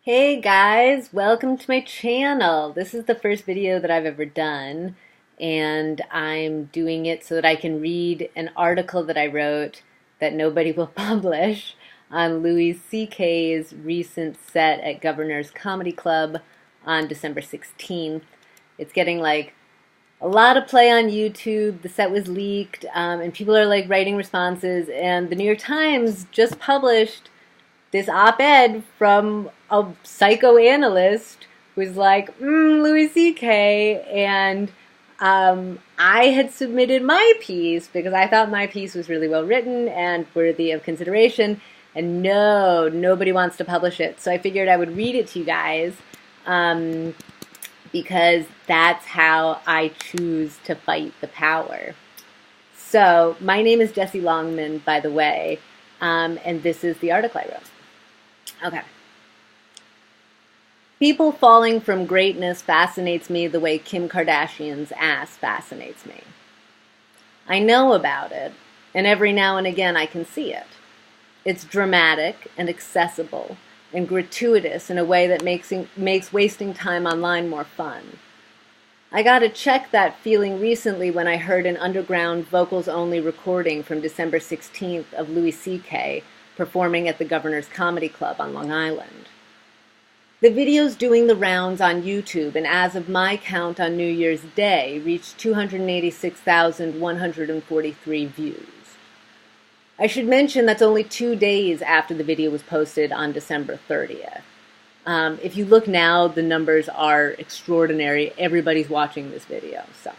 Hey guys, welcome to my channel. This is the first video that I've ever done, and I'm doing it so that I can read an article that I wrote that nobody will publish on Louis C.K.'s recent set at Governor's Comedy Club on December 16th. It's getting like a lot of play on YouTube. The set was leaked, and people are like writing responses, and the New York Times just published this op-ed from a psychoanalyst who's like, Louis C.K. And I had submitted my piece because I thought my piece was really well written and worthy of consideration. And no, nobody wants to publish it. So I figured I would read it to you guys because that's how I choose to fight the power. So my name is Jessie Longman, by the way, and this is the article I wrote. Okay. People falling from greatness fascinates me the way Kim Kardashian's ass fascinates me. I know about it, and every now and again I can see it. It's dramatic and accessible and gratuitous in a way that makes wasting time online more fun. I got to check that feeling recently when I heard an underground vocals-only recording from December 16th of Louis C.K. performing at the Governor's Comedy Club on Long Island. The video's doing the rounds on YouTube, and as of my count on New Year's Day, reached 286,143 views. I should mention that's only 2 days after the video was posted on December 30th. If you look now, the numbers are extraordinary. Everybody's watching this video, so.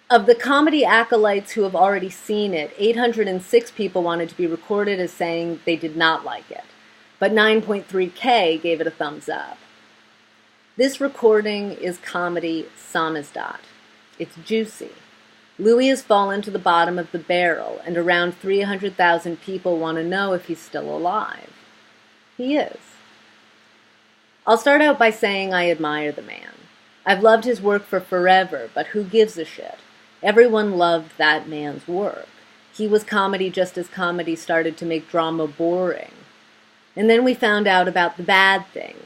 Of the comedy acolytes who have already seen it, 806 people wanted to be recorded as saying they did not like it, but 9.3K gave it a thumbs up. This recording is comedy samizdat. It's juicy. Louis has fallen to the bottom of the barrel, and around 300,000 people want to know if he's still alive. He is. I'll start out by saying I admire the man. I've loved his work for forever, but who gives a shit? Everyone loved that man's work. He was comedy just as comedy started to make drama boring. And then we found out about the bad thing,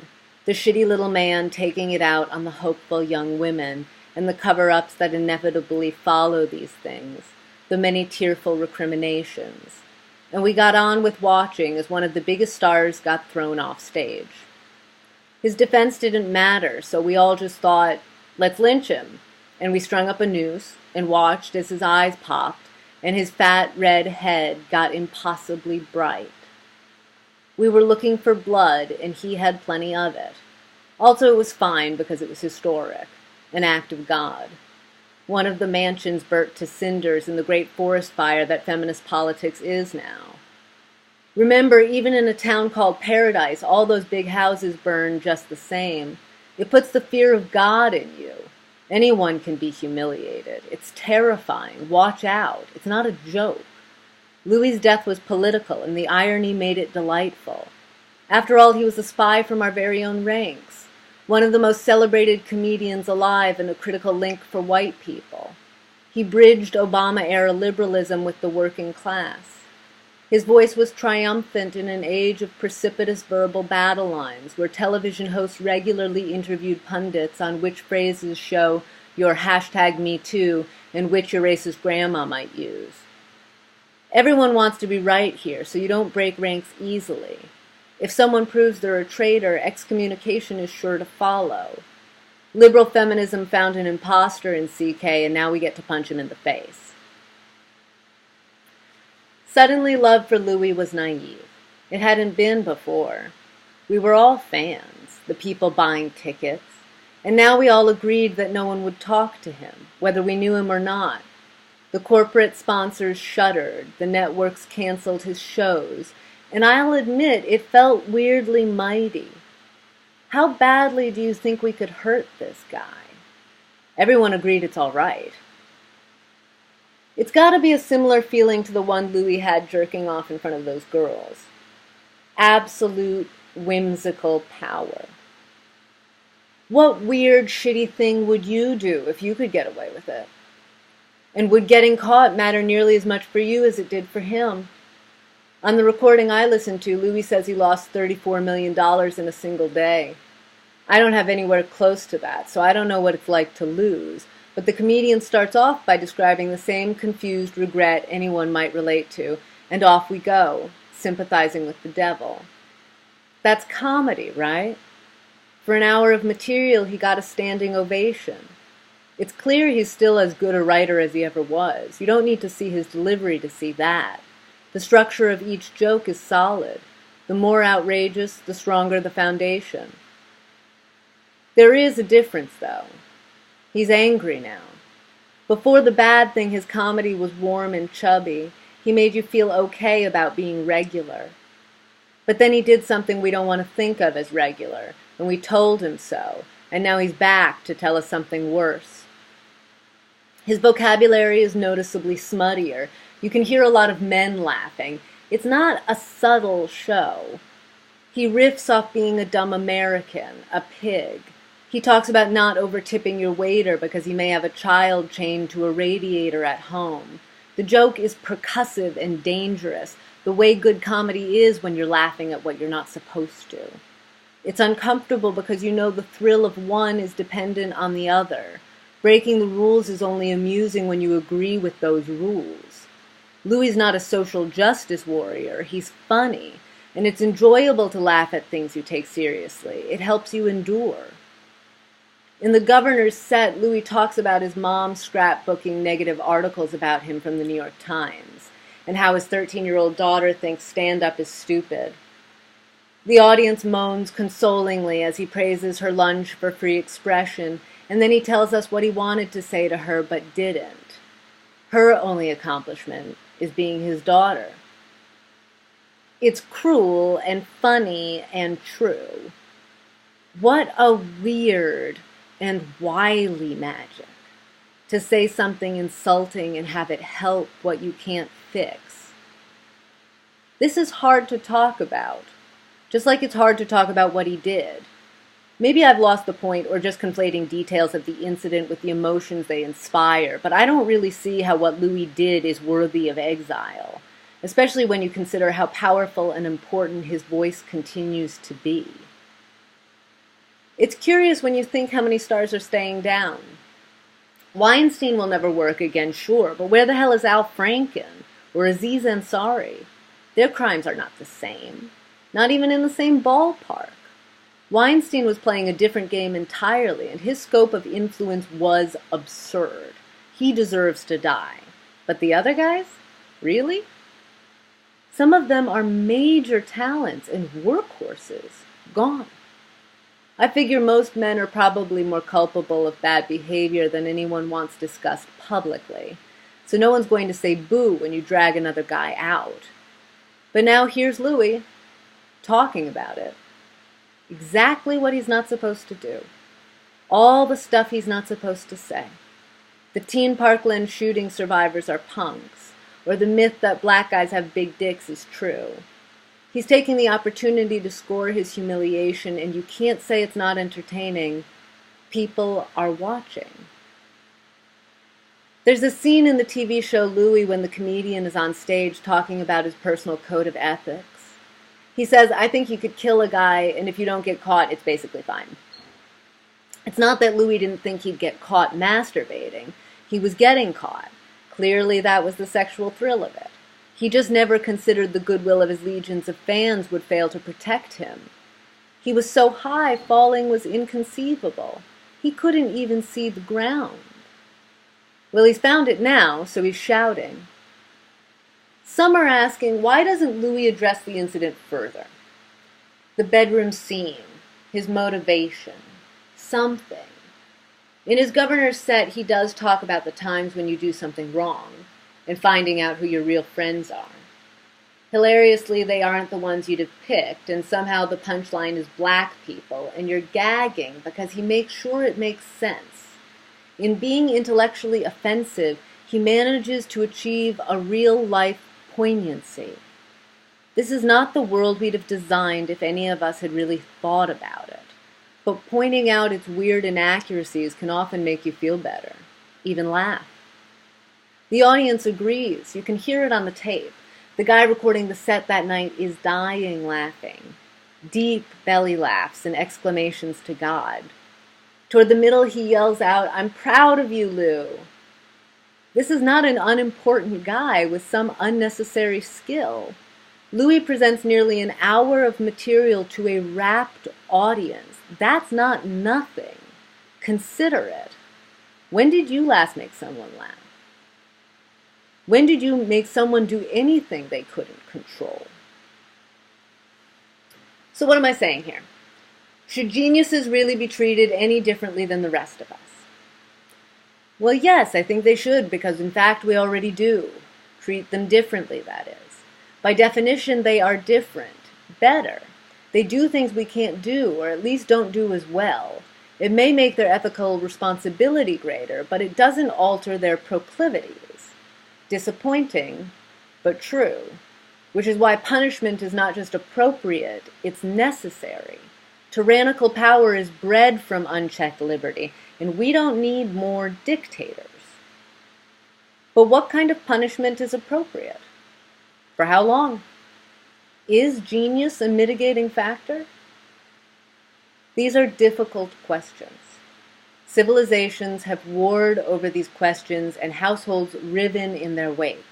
the shitty little man taking it out on the hopeful young women, and the cover-ups that inevitably follow these things, the many tearful recriminations. And we got on with watching as one of the biggest stars got thrown off stage. His defense didn't matter, so we all just thought, let's lynch him. And we strung up a noose and watched as his eyes popped and his fat red head got impossibly bright. We were looking for blood, and he had plenty of it. Also, it was fine because it was historic, an act of God. One of the mansions burnt to cinders in the great forest fire that feminist politics is now. Remember, even in a town called Paradise, all those big houses burn just the same. It puts the fear of God in you. Anyone can be humiliated. It's terrifying. Watch out. It's not a joke. Louis's death was political, and the irony made it delightful. After all, he was a spy from our very own ranks, one of the most celebrated comedians alive and a critical link for white people. He bridged Obama-era liberalism with the working class. His voice was triumphant in an age of precipitous verbal battle lines, where television hosts regularly interviewed pundits on which phrases show your #MeToo and which your racist grandma might use. Everyone wants to be right here, so you don't break ranks easily. If someone proves they're a traitor, excommunication is sure to follow. Liberal feminism found an imposter in CK, and now we get to punch him in the face. Suddenly, love for Louis was naive. It hadn't been before. We were all fans, the people buying tickets, and now we all agreed that no one would talk to him, whether we knew him or not. The corporate sponsors shuttered, the networks canceled his shows, and I'll admit it felt weirdly mighty. How badly do you think we could hurt this guy? Everyone agreed it's all right. It's got to be a similar feeling to the one Louis had jerking off in front of those girls. Absolute, whimsical power. What weird, shitty thing would you do if you could get away with it? And would getting caught matter nearly as much for you as it did for him? On the recording I listened to, Louis says he lost $34 million in a single day. I don't have anywhere close to that, so I don't know what it's like to lose. But the comedian starts off by describing the same confused regret anyone might relate to, and off we go, sympathizing with the devil. That's comedy, right? For an hour of material, he got a standing ovation. It's clear he's still as good a writer as he ever was. You don't need to see his delivery to see that. The structure of each joke is solid. The more outrageous, the stronger the foundation. There is a difference, though. He's angry now. Before the bad thing, his comedy was warm and chubby. He made you feel okay about being regular. But then he did something we don't want to think of as regular, and we told him so, and now he's back to tell us something worse. His vocabulary is noticeably smuttier. You can hear a lot of men laughing. It's not a subtle show. He riffs off being a dumb American, a pig. He talks about not over-tipping your waiter because he may have a child chained to a radiator at home. The joke is percussive and dangerous, the way good comedy is when you're laughing at what you're not supposed to. It's uncomfortable because you know the thrill of one is dependent on the other. Breaking the rules is only amusing when you agree with those rules. Louis's not a social justice warrior. He's funny, and it's enjoyable to laugh at things you take seriously. It helps you endure. In the Governor's set, Louis talks about his mom scrapbooking negative articles about him from the New York Times, and how his 13-year-old daughter thinks stand-up is stupid. The audience moans consolingly as he praises her lunge for free expression, and then he tells us what he wanted to say to her but didn't. Her only accomplishment is being his daughter. It's cruel and funny and true. What a weird and wily magic to say something insulting and have it help what you can't fix. This is hard to talk about, just like it's hard to talk about what he did. Maybe I've lost the point or just conflating details of the incident with the emotions they inspire, but I don't really see how what Louis did is worthy of exile, especially when you consider how powerful and important his voice continues to be. It's curious when you think how many stars are staying down. Weinstein will never work again, sure, but where the hell is Al Franken or Aziz Ansari? Their crimes are not the same, not even in the same ballpark. Weinstein was playing a different game entirely, and his scope of influence was absurd. He deserves to die. But the other guys? Really? Some of them are major talents and workhorses. Gone. I figure most men are probably more culpable of bad behavior than anyone wants discussed publicly, so no one's going to say boo when you drag another guy out. But now here's Louis, talking about it. Exactly what he's not supposed to do. All the stuff he's not supposed to say. The teen Parkland shooting survivors are punks, or the myth that black guys have big dicks is true. He's taking the opportunity to score his humiliation, and you can't say it's not entertaining. People are watching. There's a scene in the TV show Louis when the comedian is on stage talking about his personal code of ethics. He says, I think you could kill a guy, and if you don't get caught, it's basically fine. It's not that Louis didn't think he'd get caught masturbating. He was getting caught. Clearly that was the sexual thrill of it. He just never considered the goodwill of his legions of fans would fail to protect him. He was so high, falling was inconceivable. He couldn't even see the ground. Well, he's found it now, so he's shouting. Some are asking, why doesn't Louis address the incident further? The bedroom scene, his motivation, something. In his Governor's set, he does talk about the times when you do something wrong, and finding out who your real friends are. Hilariously, they aren't the ones you'd have picked, and somehow the punchline is black people, and you're gagging because he makes sure it makes sense. In being intellectually offensive, he manages to achieve a real-life poignancy. This is not the world we'd have designed if any of us had really thought about it, but pointing out its weird inaccuracies can often make you feel better, even laugh. The audience agrees. You can hear it on the tape. The guy recording the set that night is dying laughing. Deep belly laughs and exclamations to God. Toward the middle, he yells out, "I'm proud of you, Lou." This is not an unimportant guy with some unnecessary skill. Louis presents nearly an hour of material to a rapt audience. That's not nothing. Consider it. When did you last make someone laugh? When did you make someone do anything they couldn't control? So what am I saying here? Should geniuses really be treated any differently than the rest of us? Well, yes, I think they should, because in fact we already do. Treat them differently, that is. By definition, they are different, better. They do things we can't do, or at least don't do as well. It may make their ethical responsibility greater, but it doesn't alter their proclivities. Disappointing, but true. Which is why punishment is not just appropriate, it's necessary. Tyrannical power is bred from unchecked liberty, and we don't need more dictators. But what kind of punishment is appropriate? For how long? Is genius a mitigating factor? These are difficult questions. Civilizations have warred over these questions and households riven in their wake,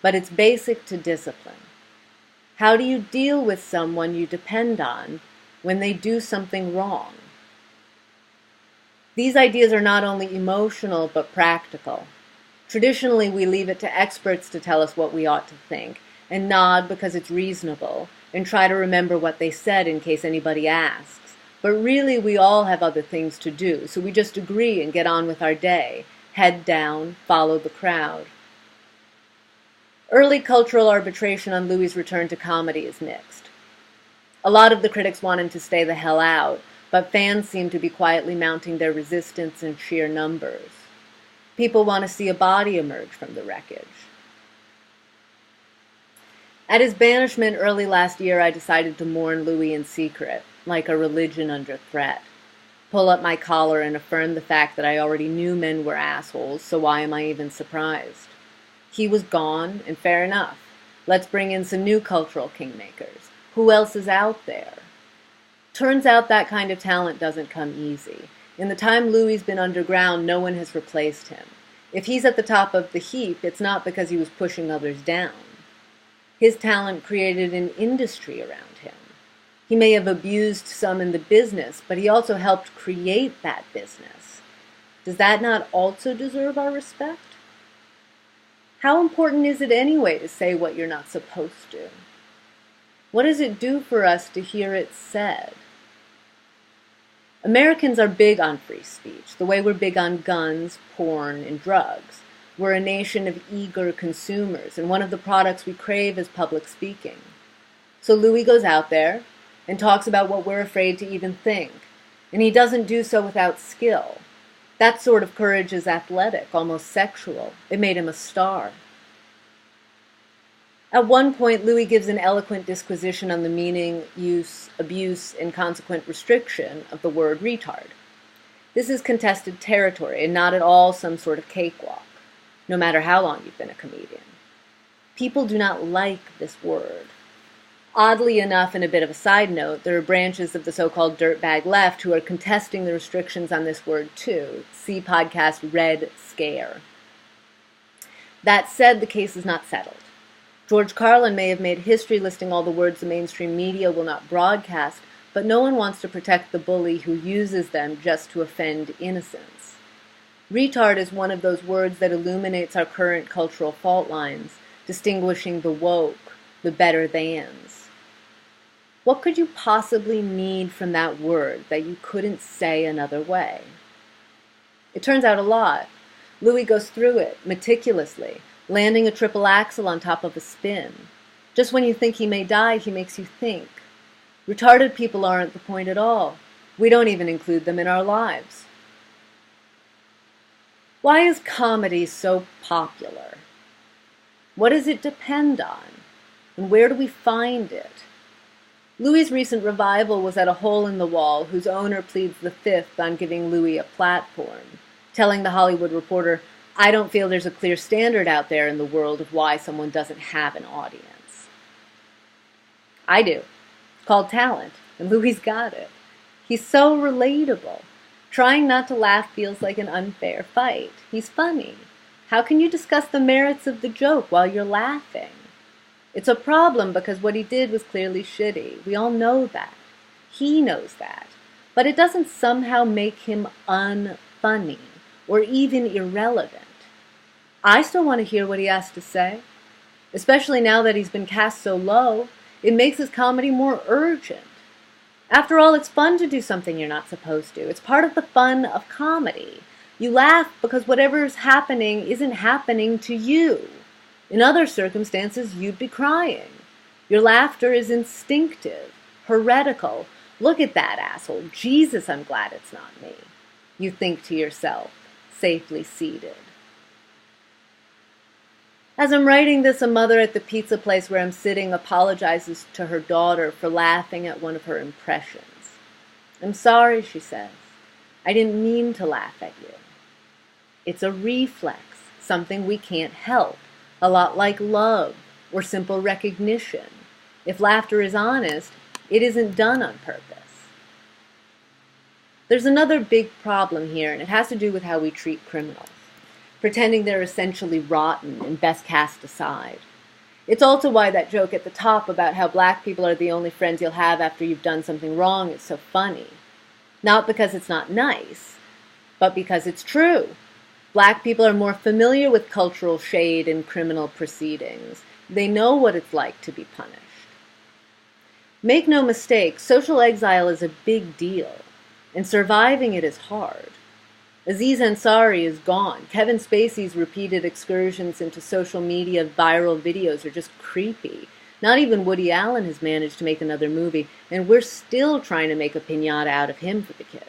but it's basic to discipline. How do you deal with someone you depend on when they do something wrong? These ideas are not only emotional but practical. Traditionally, we leave it to experts to tell us what we ought to think, and nod because it's reasonable, and try to remember what they said in case anybody asks. But really, we all have other things to do, so we just agree and get on with our day. Head down, follow the crowd. Early cultural arbitration on Louis' return to comedy is mixed. A lot of the critics want him to stay the hell out, but fans seem to be quietly mounting their resistance in sheer numbers. People want to see a body emerge from the wreckage. At his banishment early last year, I decided to mourn Louis in secret, like a religion under threat. Pull up my collar and affirm the fact that I already knew men were assholes, so why am I even surprised? He was gone, and fair enough. Let's bring in some new cultural kingmakers. Who else is out there? Turns out that kind of talent doesn't come easy. In the time Louis's been underground, no one has replaced him. If he's at the top of the heap, it's not because he was pushing others down. His talent created an industry around him. He may have abused some in the business, but he also helped create that business. Does that not also deserve our respect? How important is it anyway to say what you're not supposed to? What does it do for us to hear it said? Americans are big on free speech, the way we're big on guns, porn, and drugs. We're a nation of eager consumers, and one of the products we crave is public speaking. So Louis goes out there and talks about what we're afraid to even think, and he doesn't do so without skill. That sort of courage is athletic, almost sexual. It made him a star. At one point, Louis gives an eloquent disquisition on the meaning, use, abuse, and consequent restriction of the word retard. This is contested territory and not at all some sort of cakewalk, no matter how long you've been a comedian. People do not like this word. Oddly enough, and a bit of a side note, there are branches of the so-called dirtbag left who are contesting the restrictions on this word too. See podcast Red Scare. That said, the case is not settled. George Carlin may have made history listing all the words the mainstream media will not broadcast, but no one wants to protect the bully who uses them just to offend innocents. Retard is one of those words that illuminates our current cultural fault lines, distinguishing the woke, the better-thans. What could you possibly need from that word that you couldn't say another way? It turns out a lot. Louis goes through it meticulously, landing a triple axel on top of a spin. Just when you think he may die, he makes you think. Retarded people aren't the point at all. We don't even include them in our lives. Why is comedy so popular? What does it depend on? And where do we find it? Louis's recent revival was at a hole in the wall whose owner pleads the fifth on giving Louis a platform, telling The Hollywood Reporter, "I don't feel there's a clear standard out there in the world of why someone doesn't have an audience." I do. It's called talent, and Louis's got it. He's so relatable. Trying not to laugh feels like an unfair fight. He's funny. How can you discuss the merits of the joke while you're laughing? It's a problem because what he did was clearly shitty. We all know that. He knows that. But it doesn't somehow make him unfunny or even irrelevant. I still want to hear what he has to say. Especially now that he's been cast so low, it makes his comedy more urgent. After all, it's fun to do something you're not supposed to. It's part of the fun of comedy. You laugh because whatever is happening isn't happening to you. In other circumstances, you'd be crying. Your laughter is instinctive, heretical. Look at that asshole. Jesus, I'm glad it's not me. You think to yourself, safely seated. As I'm writing this, a mother at the pizza place where I'm sitting apologizes to her daughter for laughing at one of her impressions. I'm sorry, she says. I didn't mean to laugh at you. It's a reflex, something we can't help, a lot like love or simple recognition. If laughter is honest, it isn't done on purpose. There's another big problem here, and it has to do with how we treat criminals. Pretending they're essentially rotten and best cast aside. It's also why that joke at the top about how black people are the only friends you'll have after you've done something wrong is so funny. Not because it's not nice, but because it's true. Black people are more familiar with cultural shade in criminal proceedings. They know what it's like to be punished. Make no mistake, social exile is a big deal, and surviving it is hard. Aziz Ansari is gone. Kevin Spacey's repeated excursions into social media viral videos are just creepy. Not even Woody Allen has managed to make another movie, and we're still trying to make a piñata out of him for the kids.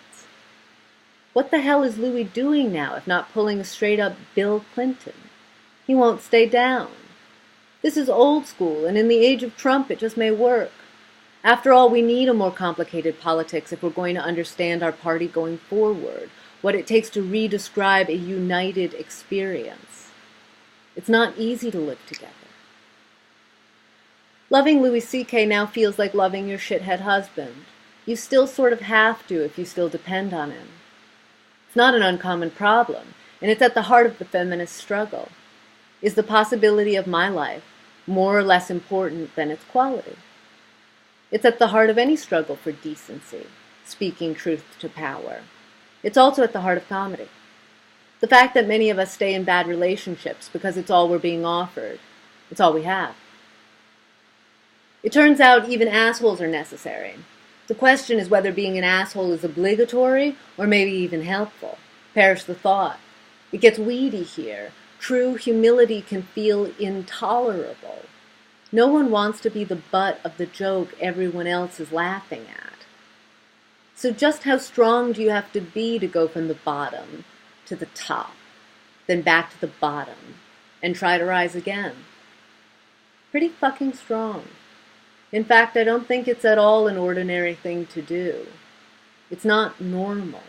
What the hell is Louis doing now if not pulling a straight-up Bill Clinton? He won't stay down. This is old school, and in the age of Trump it just may work. After all, we need a more complicated politics if we're going to understand our party going forward. What it takes to redescribe a united experience. It's not easy to live together. Loving Louis C.K. now feels like loving your shithead husband. You still sort of have to if you still depend on him. It's not an uncommon problem, and it's at the heart of the feminist struggle. Is the possibility of my life more or less important than its quality? It's at the heart of any struggle for decency, speaking truth to power. It's also at the heart of comedy. The fact that many of us stay in bad relationships because it's all we're being offered. It's all we have. It turns out even assholes are necessary. The question is whether being an asshole is obligatory or maybe even helpful. Perish the thought. It gets weedy here. True humility can feel intolerable. No one wants to be the butt of the joke everyone else is laughing at. So just how strong do you have to be to go from the bottom to the top, then back to the bottom, and try to rise again? Pretty fucking strong. In fact, I don't think it's at all an ordinary thing to do. It's not normal.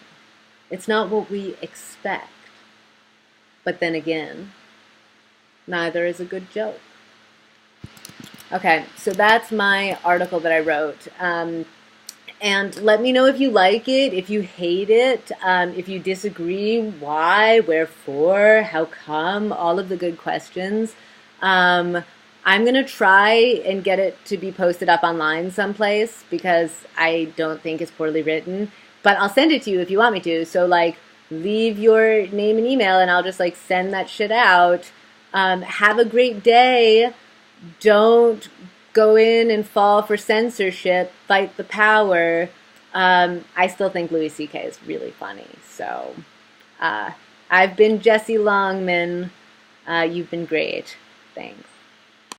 It's not what we expect. But then again, neither is a good joke. Okay, so that's my article that I wrote. And let me know if you like it, if you hate it, if you disagree, why, wherefore, how come, all of the good questions. I'm going to try and get it to be posted up online someplace because I don't think it's poorly written. But I'll send it to you if you want me to. So, leave your name and email and I'll just, send that shit out. Have a great day. Don't go in and fall for censorship, fight the power. I still think Louis C.K. is really funny. So, I've been Jessie Longman. You've been great. Thanks.